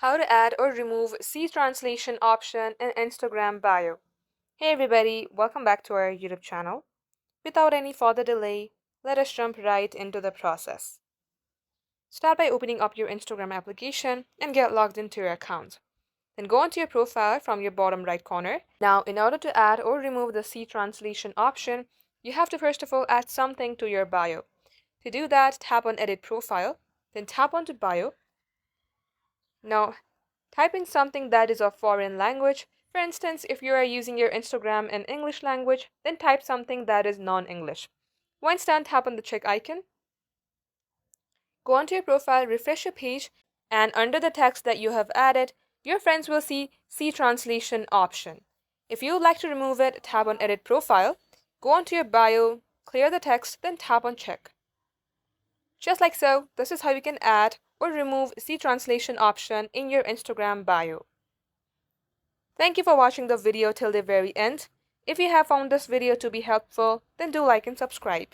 How to add or remove C translation option in Instagram bio. Hey everybody, welcome back to our YouTube channel. Without any further delay, let us jump right into the process. Start by opening up your Instagram application and get logged into your account. Then go onto your profile from your bottom right corner. Now, in order to add or remove the C translation option, you have to first of all add something to your bio. To do that, tap on Edit Profile, then tap onto Bio. Now, type in something that is of foreign language. For instance, if you are using your Instagram in English language, then type something that is non-English. Once done, tap on the check icon. Go onto your profile, refresh your page, and under the text that you have added, your friends will see translation option. If you would like to remove it, tap on Edit Profile, go onto your bio, clear the text, then tap on Check. Just like so, this is how you can add or remove C translation option in your Instagram bio. Thank you for watching the video till the very end. If you have found this video to be helpful, then do like and subscribe.